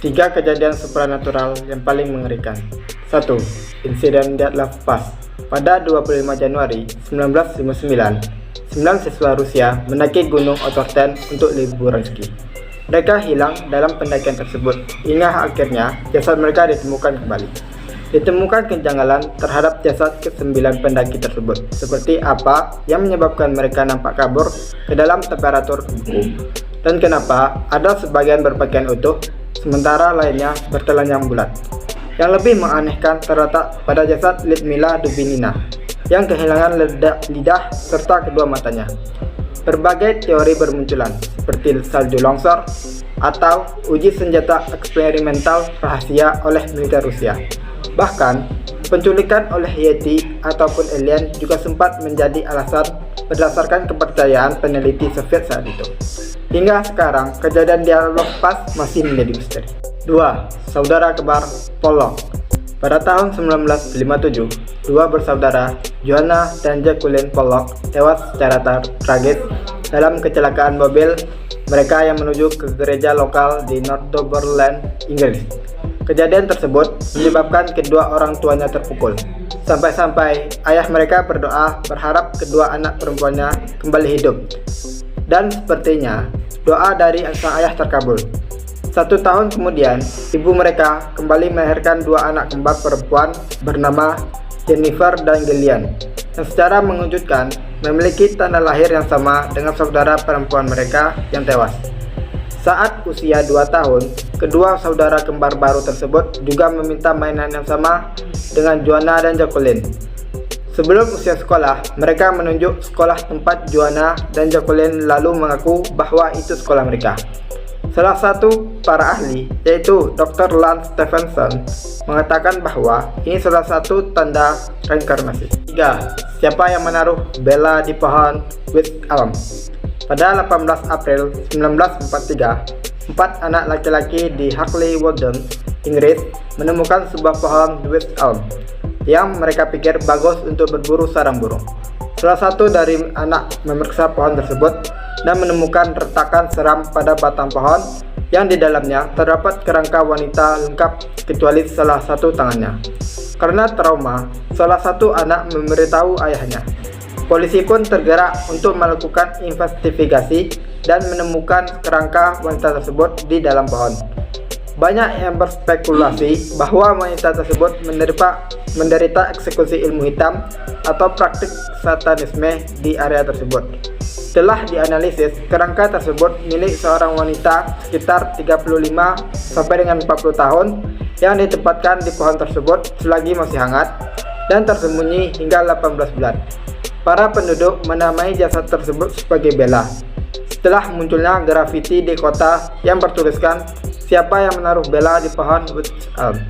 Tiga kejadian supranatural yang paling mengerikan. 1. Insiden Dyatlov Pass. Pada 25 Januari 1959, 9 siswa Rusia mendaki Gunung Otorten untuk liburan ski. Mereka hilang dalam pendakian tersebut hingga akhirnya jasad mereka ditemukan kembali. Ditemukan kejanggalan terhadap jasad ke-9 pendaki tersebut, seperti apa yang menyebabkan mereka nampak kabur ke dalam temperatur beku, dan kenapa ada sebagian berpakaian utuh sementara lainnya bertelanjang bulat. Yang lebih menganehkan terletak pada jasad Lyudmila Dubinina yang kehilangan lidah serta kedua matanya. Berbagai teori bermunculan, seperti salju longsor atau uji senjata eksperimental rahasia oleh militer Rusia. Bahkan, penculikan oleh Yeti ataupun alien juga sempat menjadi alasan berdasarkan kepercayaan peneliti Soviet saat itu. Hingga sekarang, kejadian Dyatlov Pass masih menjadi misteri. 2. Saudara kembar Pollock. Pada tahun 1957, dua bersaudara, Joanna dan Jacqueline Pollock, tewas secara tragis dalam kecelakaan mobil mereka yang menuju ke gereja lokal di Northumberland, Inggris. Kejadian tersebut menyebabkan kedua orang tuanya terpukul. Sampai-sampai ayah mereka berdoa berharap kedua anak perempuannya kembali hidup. Dan sepertinya doa dari sang ayah terkabul. 1 tahun kemudian, ibu mereka kembali melahirkan dua anak kembar perempuan bernama Jennifer dan Gillian, yang secara mengejutkan memiliki tanda lahir yang sama dengan saudara perempuan mereka yang tewas. Saat usia 2 tahun, kedua saudara kembar baru tersebut juga meminta mainan yang sama dengan Joanna dan Jacqueline. Sebelum usia sekolah, mereka menunjuk sekolah tempat Joanna dan Jacqueline lalu mengaku bahwa itu sekolah mereka. Salah satu para ahli, yaitu Dr. Lance Stephenson, mengatakan bahwa ini salah satu tanda reinkarnasi. 3. Siapa yang menaruh Bella di pohon Wisp Elm? Pada 18 April 1943, 4 anak laki-laki di Hackley Woden, Inggris, menemukan sebuah pohon Wisp Elm yang mereka pikir bagus untuk berburu sarang burung. Salah satu dari anak memeriksa pohon tersebut dan menemukan retakan seram pada batang pohon yang di dalamnya terdapat kerangka wanita lengkap kecuali salah satu tangannya. Karena trauma, salah satu anak memberitahu ayahnya. Polisi pun tergerak untuk melakukan investigasi dan menemukan kerangka wanita tersebut di dalam pohon. Banyak yang berspekulasi bahwa wanita tersebut menderita eksekusi ilmu hitam atau praktik satanisme di area tersebut. Setelah dianalisis, kerangka tersebut milik seorang wanita sekitar 35 sampai dengan 40 tahun yang ditempatkan di pohon tersebut selagi masih hangat dan tersembunyi hingga 18 bulan. Para penduduk menamai jasad tersebut sebagai Bella. Setelah munculnya grafiti di kota yang bertuliskan "Siapa yang menaruh Bella di pohon Wisp Elm?"